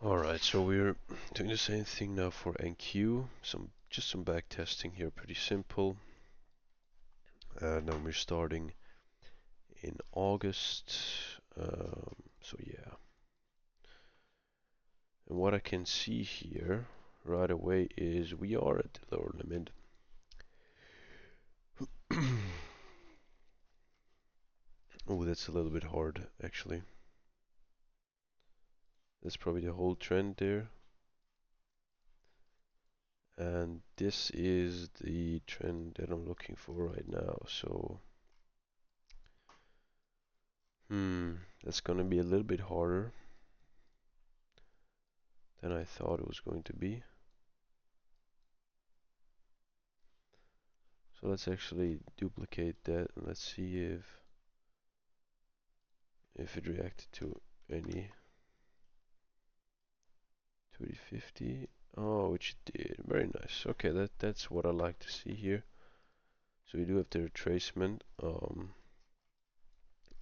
Alright, so we're doing the same thing now for NQ. Just some back testing here, pretty simple. And then we're starting in August. So yeah. And what I can see here right away is we are at the lower limit. Oh, that's a little bit hard actually. That's probably the whole trend there. And this is the trend that I'm looking for right now. So, that's gonna be a little bit harder than I thought it was going to be. So let's actually duplicate that and let's see if it reacted to any 2050. Oh, which it did. Very nice. Okay, that's what I like to see here. So we do have the retracement,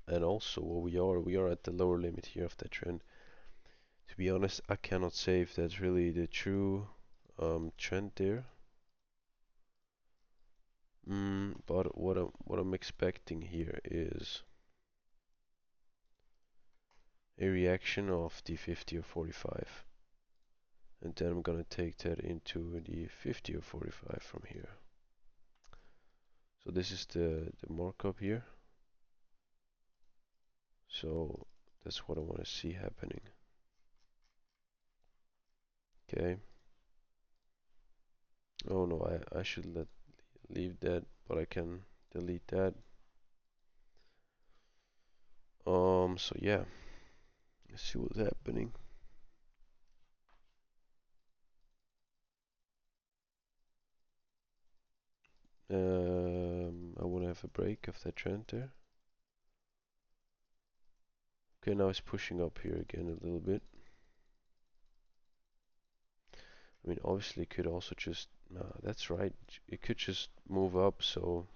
and also what we are at the lower limit here of that trend. To be honest, I cannot say if that's really the true trend there. But what I'm expecting here is a reaction of the 50 or 45, and then I'm gonna take that into the 50 or 45 from here. So this is the markup here. So that's what I want to see happening. Okay. Oh no, I should leave that, but I can delete that. So yeah, let's see what's happening. I want to have a break of that trend there. Okay, now it's pushing up here again a little bit. I mean, obviously it could also just, nah, that's right, it could just move up, so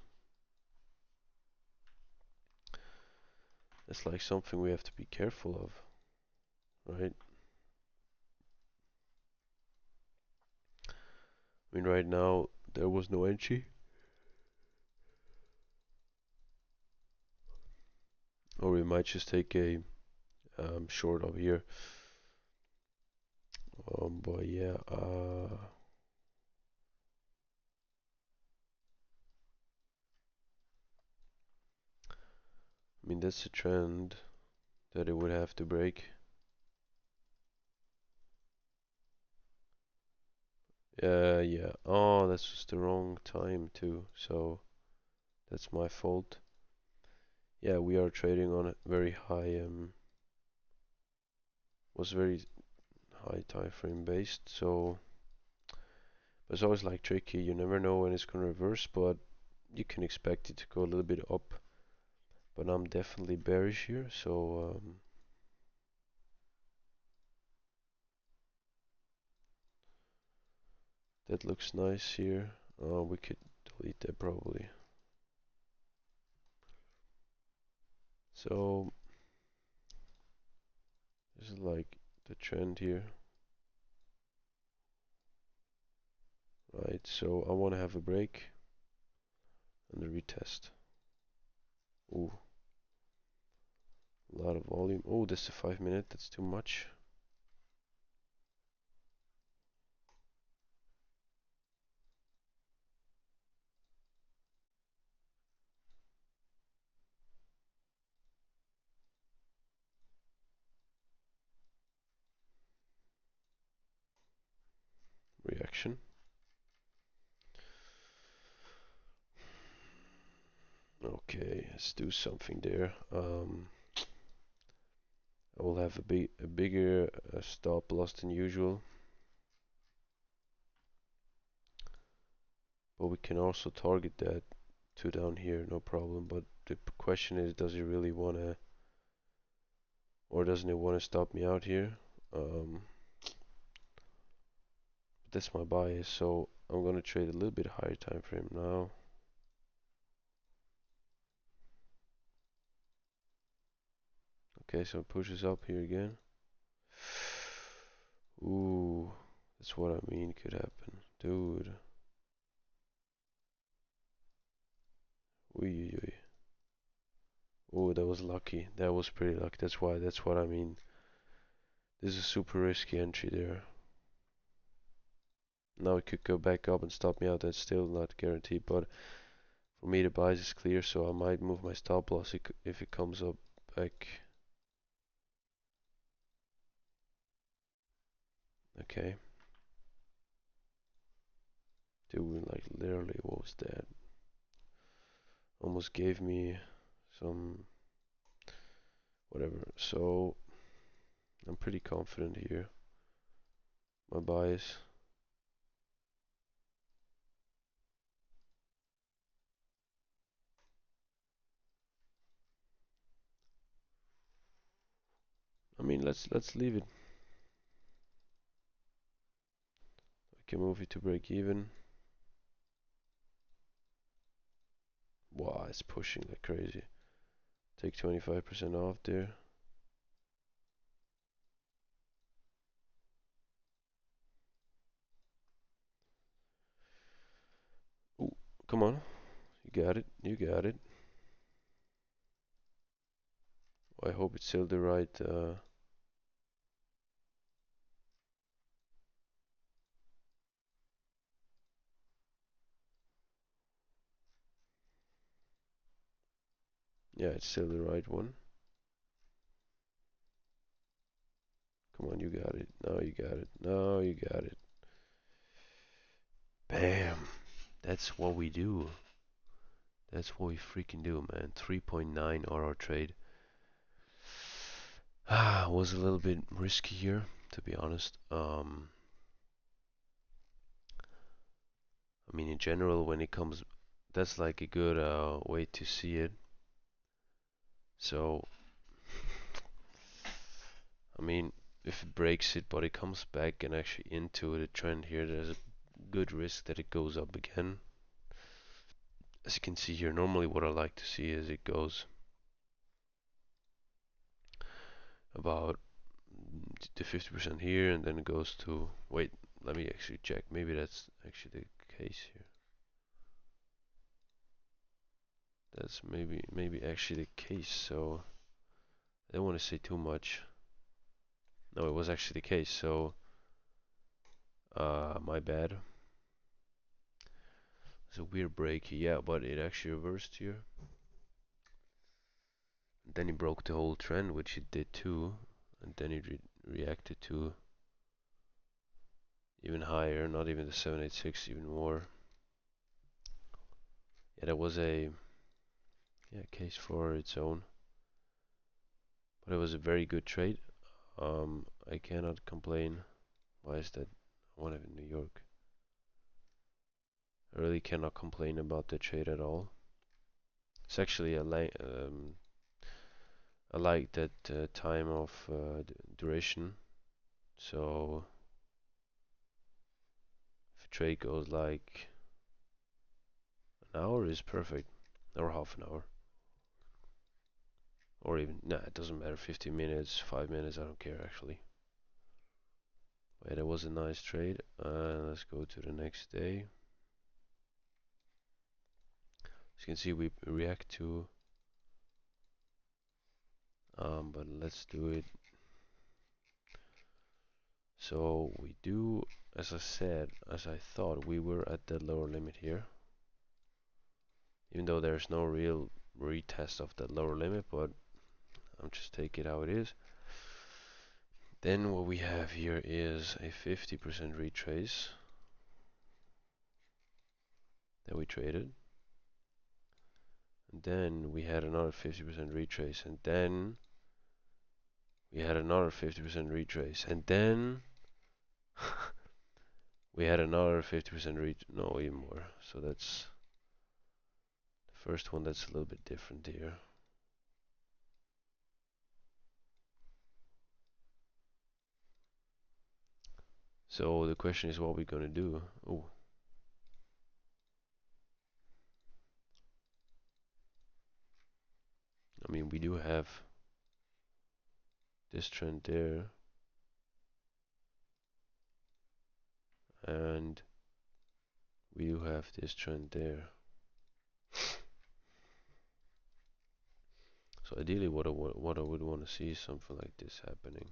that's like something we have to be careful of, right? I mean, right now there was no entry, or we might just take a short up here. But yeah, I mean, that's a trend that it would have to break. Yeah. Oh, that's just the wrong time too. So that's my fault. Yeah, we are trading on a very high, was very high time frame based. So it's always like tricky. You never know when it's gonna reverse, but you can expect it to go a little bit up. But I'm definitely bearish here. So that looks nice here. We could delete that probably. So this is like the trend here, right? So I want to have a break and a retest. Ooh, a lot of volume. Oh, this is a 5 minute. That's too much. Reaction. Okay, let's do something there. I will have a bigger stop loss than usual, but we can also target that to down here, no problem. But the question is, does it really wanna, or doesn't it wanna stop me out here? That's my bias, so I'm gonna trade a little bit higher time frame now. Okay, so it pushes up here again. Ooh, that's what I mean could happen. Dude. Ooh, ooh, that was lucky. That was pretty lucky. That's what I mean. This is a super risky entry there. Now it could go back up and stop me out. That's still not guaranteed, but for me the bias is clear, so I might move my stop loss if it comes up back. Okay. Dude, like literally, what was that? Almost gave me some whatever. So I'm pretty confident here. My bias. I mean, let's leave it. I can move it to break even. Wow, it's pushing like crazy. Take 25% off there. Ooh, come on. You got it. You got it. I hope it's still the right. Yeah, it's still the right one. Come on, you got it. No, you got it. No, you got it. Bam. That's what we do. That's what we freaking do, man. 3.9 RR trade. Was a little bit risky here, to be honest. I mean, in general, when it comes, that's like a good way to see it. So, I mean, if it breaks it, but it comes back and actually into the trend here, there's a good risk that it goes up again. As you can see here, normally what I like to see is it goes about to 50% here, and then it goes to, wait, let me actually check. Maybe that's actually the case here. That's maybe actually the case. So I don't want to say too much. No, it was actually the case. So my bad. It's a weird break, yeah, but it actually reversed here. And then he broke the whole trend, which it did too, and then it reacted to even higher, not even the 786, even more. Yeah, that was a case for its own, but it was a very good trade. I cannot complain. Why is that? I want to have in New York. I really cannot complain about the trade at all. It's actually I like that time of duration. So if a trade goes like an hour is perfect, or half an hour, or even nah, it doesn't matter. 15 minutes, 5 minutes, I don't care actually. Wait, that was a nice trade. Let's go to the next day. As you can see, we react to, but let's do it. So we do, as I said, as I thought, we were at the lower limit here. Even though there's no real retest of that lower limit, but I'm just taking it how it is. Then what we have here is a 50% retrace that we traded. And then we had another 50% retrace, and then we had another 50% retrace, and then we had another 50% no, even more. So that's the first one that's a little bit different here. So the question is what we're gonna do. Oh, I mean, we do have this trend there. and we do have this trend there. So ideally what I would want to see is something like this happening.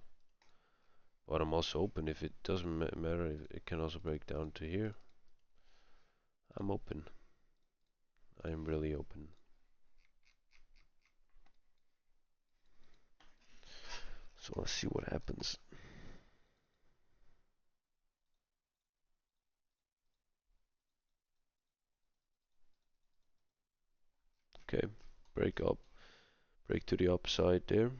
But I'm also open if it doesn't matter, if it can also break down to here. I'm open. I am really open. So let's see what happens. Okay, break up, break to the upside there.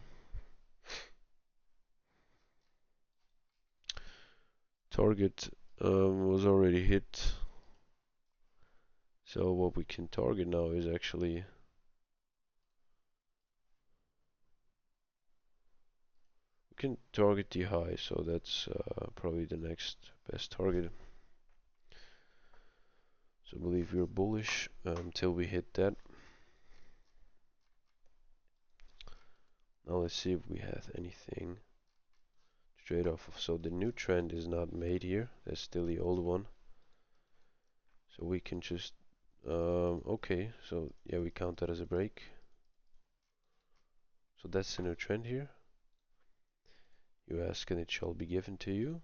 Target was already hit. So what we can target now is actually we can target the high. So that's probably the next best target. So I believe we're bullish till we hit that. Now let's see if we have anything straight off of. So the new trend is not made here. That's still the old one. So we can just okay. So yeah, we count that as a break. So that's the new trend here. You ask and it shall be given to you.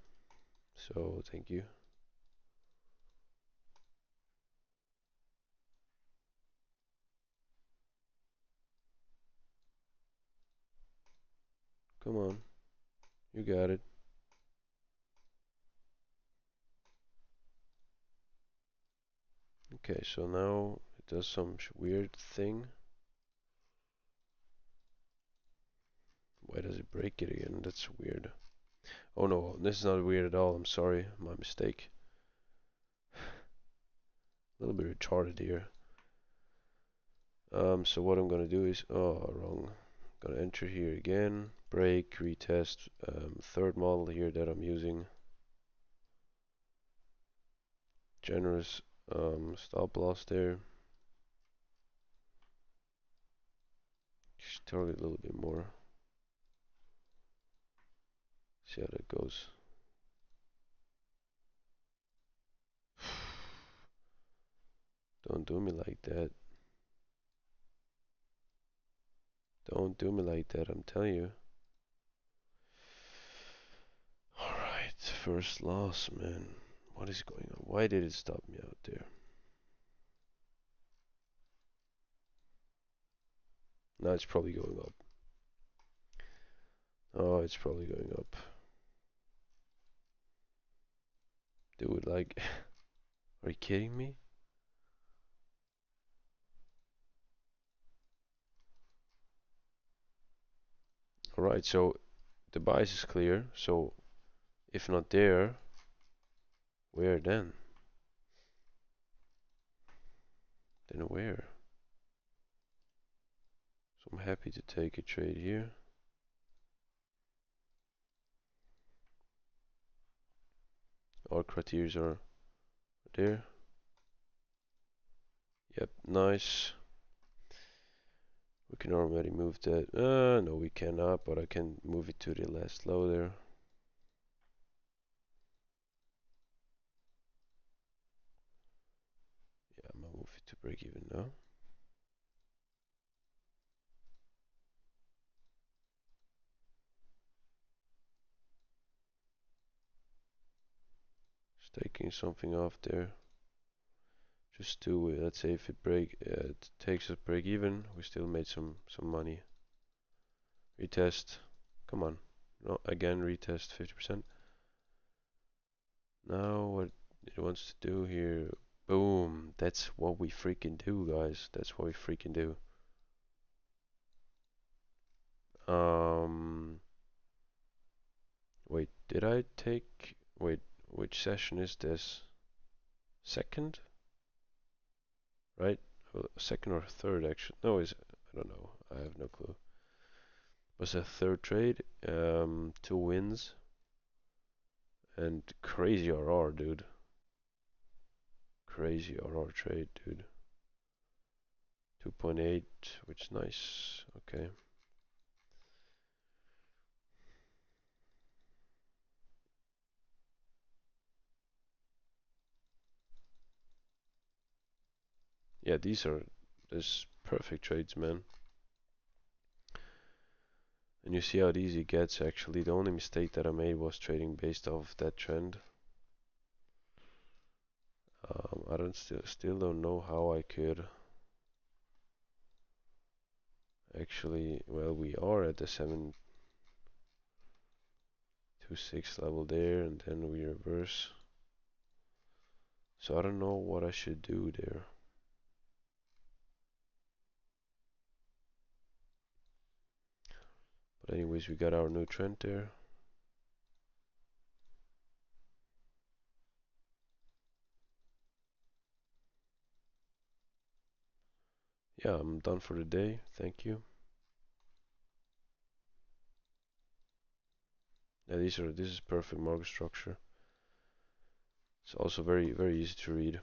So thank you. Come on, you got it. Okay, so now it does some weird thing. Why does it break it again? That's weird. Oh no, this is not weird at all. I'm sorry, my mistake. A little bit retarded here. So what I'm gonna do is, oh, wrong. Gonna enter here again, break, retest, third model here that I'm using. Generous stop loss there. Just target a little bit more. See how that goes. Don't do me like that. Don't do me like that, I'm telling you. Alright, first loss, man. What is going on? Why did it stop me out there? Now it's probably going up. Oh, it's probably going up. Dude, like, are you kidding me? Alright, so the bias is clear. So if not there, where then? Then where? So I'm happy to take a trade here. All criteria are there. Yep, nice. We can already move that. No, we cannot, but I can move it to the last low there. Yeah, I'm gonna move it to break even now. Just taking something off there. Just to let's say if it takes us break even, we still made some money. Retest. Come on. No, again retest 50%. Now what it wants to do here. Boom. That's what we freaking do, guys. That's what we freaking do. Wait, did I take wait, which session is this? Second? Right? Second or third actually. No, is I don't know. I have no clue. Was a third trade, 2 wins, and crazy RR, dude. Crazy RR trade, dude. 2.8, which is nice. Okay. Yeah, these are just perfect trades, man. And you see how easy it gets actually. The only mistake that I made was trading based off that trend. I don't still don't know how I could actually, well, we are at the 726 level there, and then we reverse. So I don't know what I should do there. But anyways, we got our new trend there. Yeah, I'm done for the day. Thank you. Yeah, this is perfect market structure. It's also very easy to read.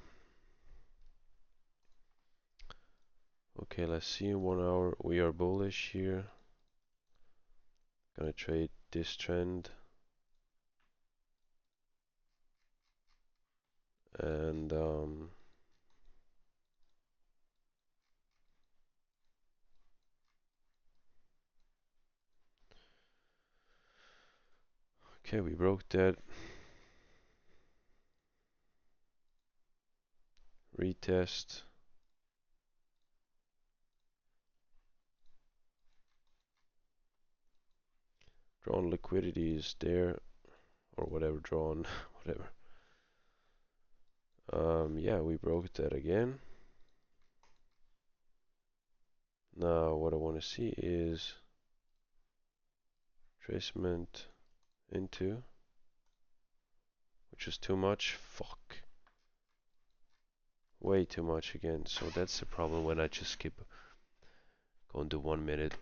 Okay, let's see in 1 hour. We are bullish here. Gonna trade this trend. And okay, we broke that. Retest. Drawn liquidity is there, or whatever, drawn, whatever. Yeah, we broke that again. Now, what I want to see is tracement into, which is too much. Fuck. Way too much again. So that's the problem when I just skip going to 1 minute.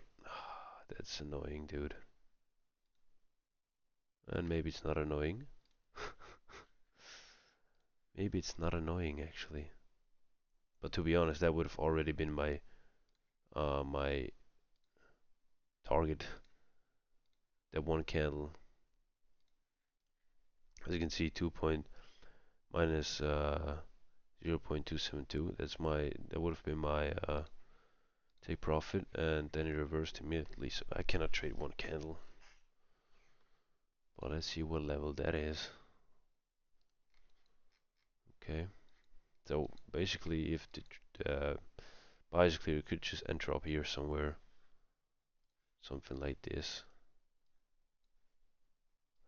That's annoying, dude. And maybe it's not annoying. Maybe it's not annoying actually. But to be honest, that would have already been my target. That one candle. As you can see, 2 point minus 0.272. That would have been my take profit, and then it reversed immediately. So I cannot trade one candle. But let's see what level that is. Okay. So basically, if the buys clear, you could just enter up here somewhere, something like this.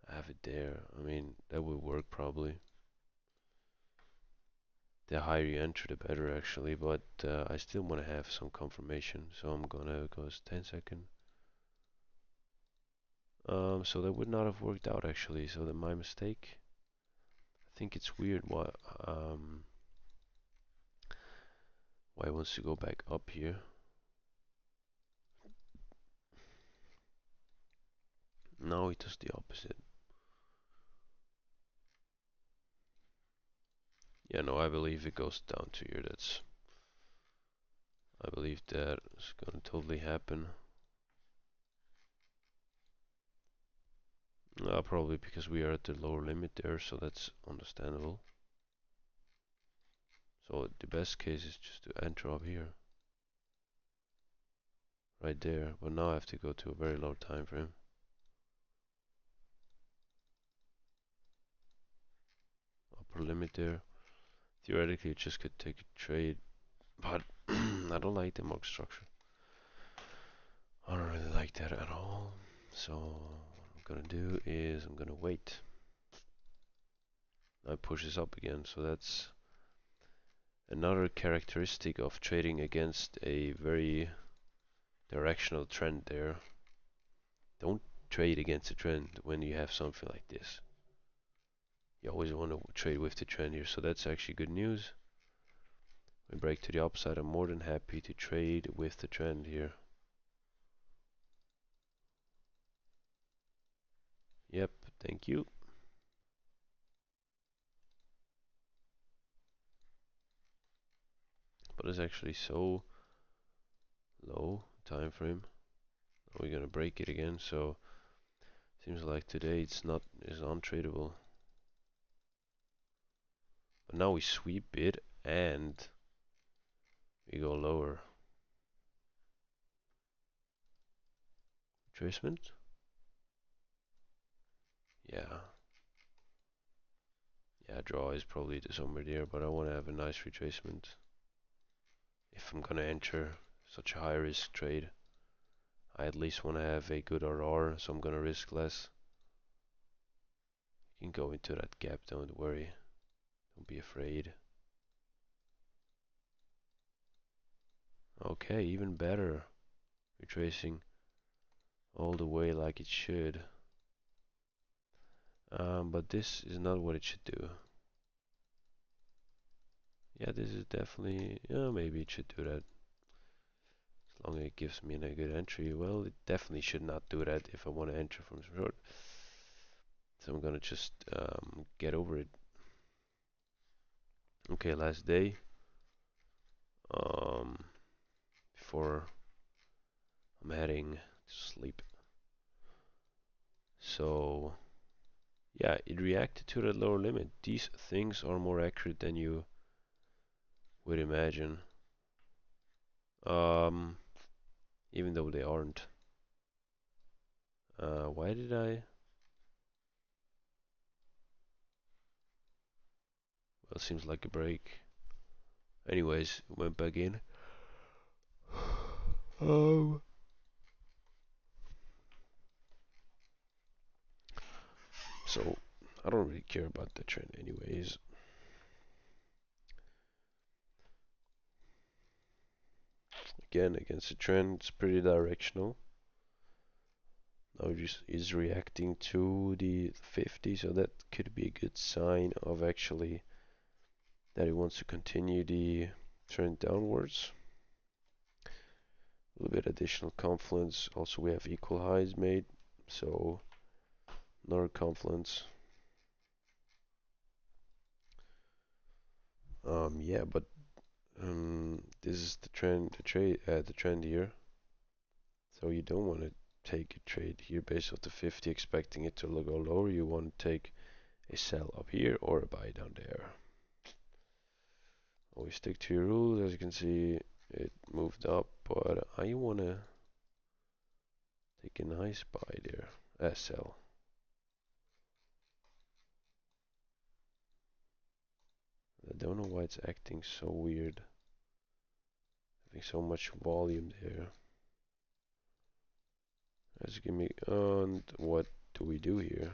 Have it there. I mean, that would work probably. The higher you enter, the better actually. But I still want to have some confirmation, so I'm gonna go 10 second. So that would not have worked out actually. So that my mistake. I think it's weird why it wants to go back up here. Now it does the opposite. Yeah, no, I believe it goes down to here. I believe that is gonna totally happen. Probably because we are at the lower limit there, so that's understandable. So the best case is just to enter up here. Right there, but now I have to go to a very low time frame. Upper limit there. Theoretically, it just could take a trade, but I don't like the market structure. I don't really like that at all. So what I'm gonna do is I'm gonna wait. Now it pushes up again, so that's another characteristic of trading against a very directional trend there. Don't trade against the trend when you have something like this. You always want to trade with the trend here, so that's actually good news. We break to the upside. I'm more than happy to trade with the trend here. Yep, thank you. But it's actually so low time frame. We're gonna break it again, so seems like today it's untradeable. But now we sweep it, and We go lower. Retracement? Yeah. Yeah, draw is probably somewhere there, but I want to have a nice retracement. If I'm gonna enter such a high risk trade, I at least want to have a good RR, so I'm gonna risk less. You can go into that gap, don't worry. Don't be afraid. Okay, even better. Retracing all the way like it should. But this is not what it should do. Yeah, this is definitely, yeah, maybe it should do that. As long as it gives me a good entry. Well, it definitely should not do that if I want to enter from short. So I'm gonna just get over it. Okay, last day. Before I'm heading to sleep. So yeah, it reacted to the lower limit. These things are more accurate than you would imagine. Um, Even though they aren't. Why did I? Well, seems like a break. Anyways, went back in. Um, so I don't really care about the trend anyways. Again, against the trend, it's pretty directional. Now it just is reacting to the 50, so that could be a good sign of actually that it wants to continue the trend downwards. A little bit additional confluence. Also, we have equal highs made, so another confluence. Yeah, but this is the trend, the trend here. So you don't want to take a trade here based off the 50, expecting it to go lower. You want to take a sell up here or a buy down there. Always stick to your rules. As you can see, it moved up, but I want to take a nice buy there. Sell. I don't know why it's acting so weird. Having so much volume there. Let's give me, and what do we do here?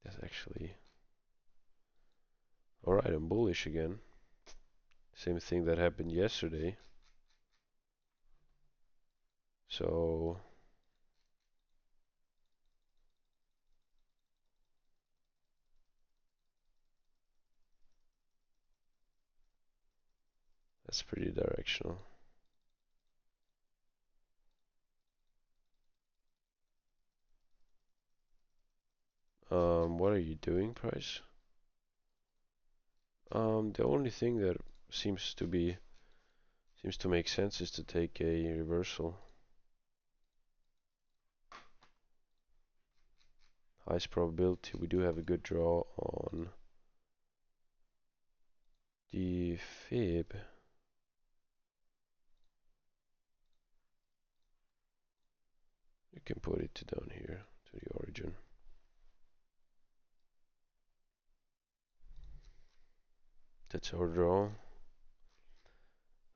That's actually, alright, I'm bullish again. Same thing that happened yesterday. So, that's pretty directional. What are you doing, price? The only thing that seems to make sense is to take a reversal. Highest probability we do have a good draw on the fib. You can put it down here to the origin. That's our draw.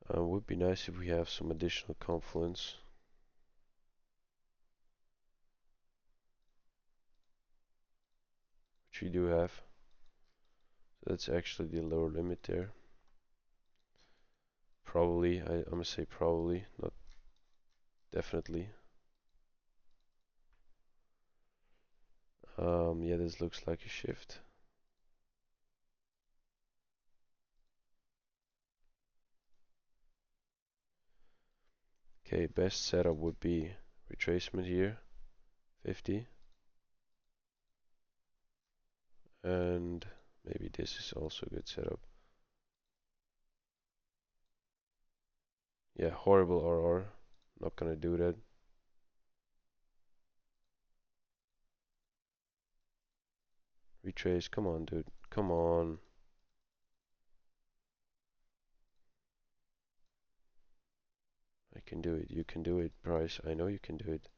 Would be nice if we have some additional confluence. Which we do have. So that's actually the lower limit there. Probably, I'm gonna say probably, not definitely. Yeah, this looks like a shift. Okay, best setup would be retracement here, 50. And maybe this is also a good setup. Yeah, horrible RR. Not gonna do that. Retrace, come on, dude. Come on. can do it. You can do it, Price. I know you can do it.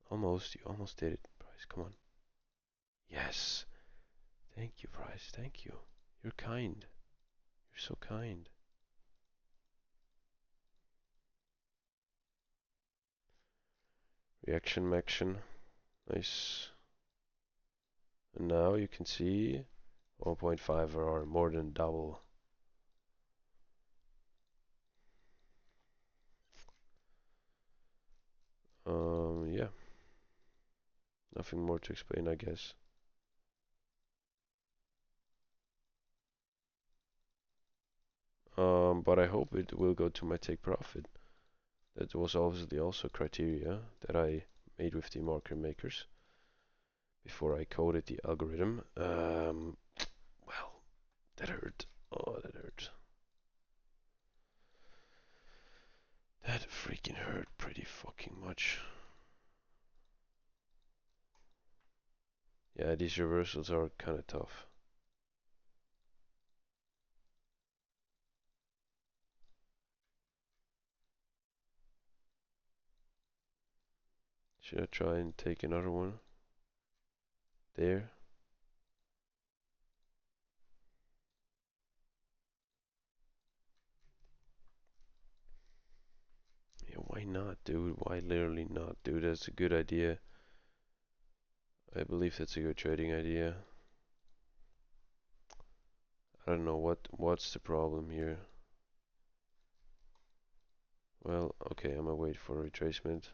Almost. You almost did it, Price. Come on. Yes. Thank you, Price. Thank you. You're kind. You're so kind. Reaction action. Nice. And now you can see 1.5 or more than double. Yeah. Nothing more to explain, I guess. But I hope it will go to my take profit. That was obviously also criteria that I made with the market makers before I coded the algorithm. Well, that hurt. Oh, that hurt. That freaking hurt pretty fucking much. Yeah, these reversals are kind of tough. Should I try and take another one? There. Yeah, why not, dude? Why literally not, dude? That's a good idea. I believe that's a good trading idea. I don't know what's the problem here. Well, okay, I'm gonna wait for retracement.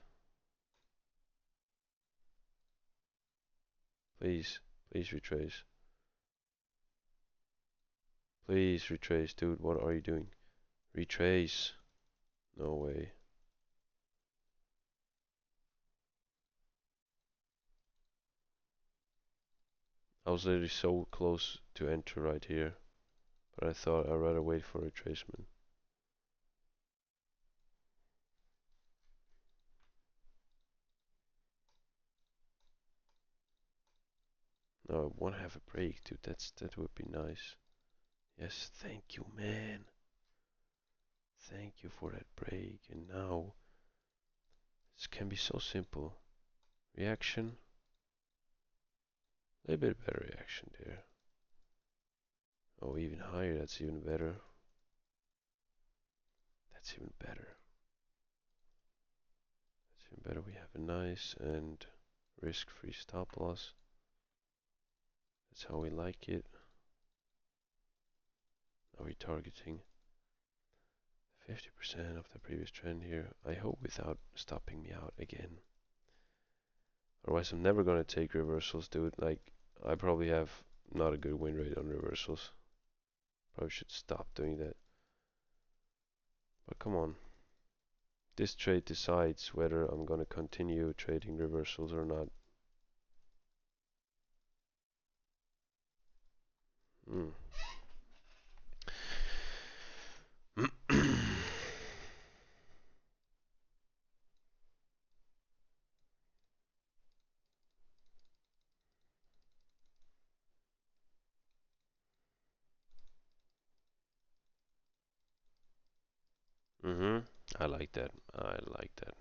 Please, please retrace. Please retrace, dude. What are you doing? Retrace. No way. I was literally so close to enter right here, but I thought I'd rather wait for retracement. No, I want to have a break, dude. That would be nice. Yes, thank you, man. Thank you for that break. And now this can be so simple. Reaction. A little bit better reaction there. Oh, even higher. That's even better. That's even better. That's even better. We have a nice and risk-free stop loss. That's how we like it. Now we're targeting 50% of the previous trend here. I hope without stopping me out again. Otherwise, I'm never gonna take reversals, dude. Like, I probably have not a good win rate on reversals. Probably should stop doing that. But come on. This trade decides whether I'm gonna continue trading reversals or not. Mm. Mhm. I like that. I like that.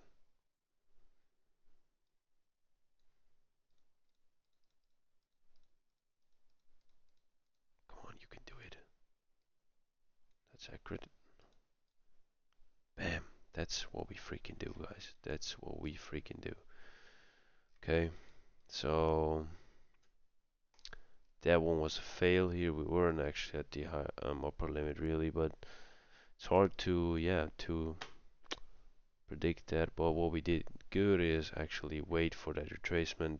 Come on, you can do it. That's accurate. Bam. That's what we freaking do, guys. That's what we freaking do. Okay. So that one was a fail here. We weren't actually at the high, upper limit really, but it's hard to to predict that. But what we did good is actually wait for that retracement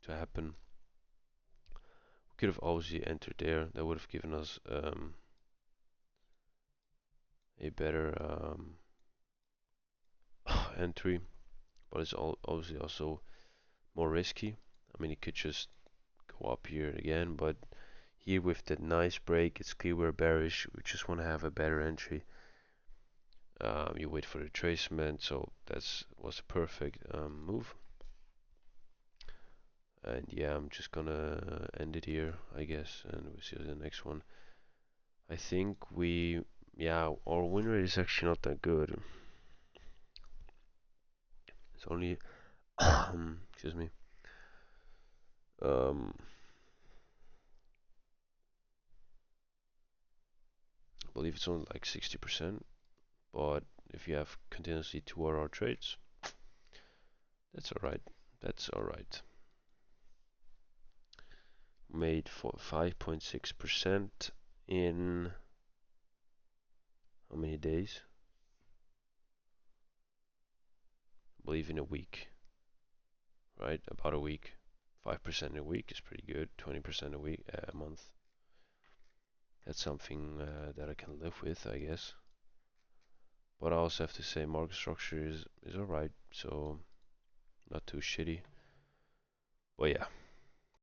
to happen. We could have obviously entered there. That would have given us a better entry, but it's obviously also more risky. I mean, it could just go up here again, but here with that nice break, it's clear we're bearish. We just want to have a better entry. You wait for the retracement, so that was a perfect move. And yeah, I'm just gonna end it here, I guess, and we'll see you in the next one. I think our win rate is actually not that good. It's only excuse me. Um, I believe it's only like 60%, but if you have continuously 2 hour trades, that's alright. That's alright. Made for 5.6% in how many days? I believe in a week, right? About a week. 5% a week is pretty good. 20% a week, a month. That's something that I can live with, I guess. But I also have to say market structure is alright, so not too shitty. But yeah,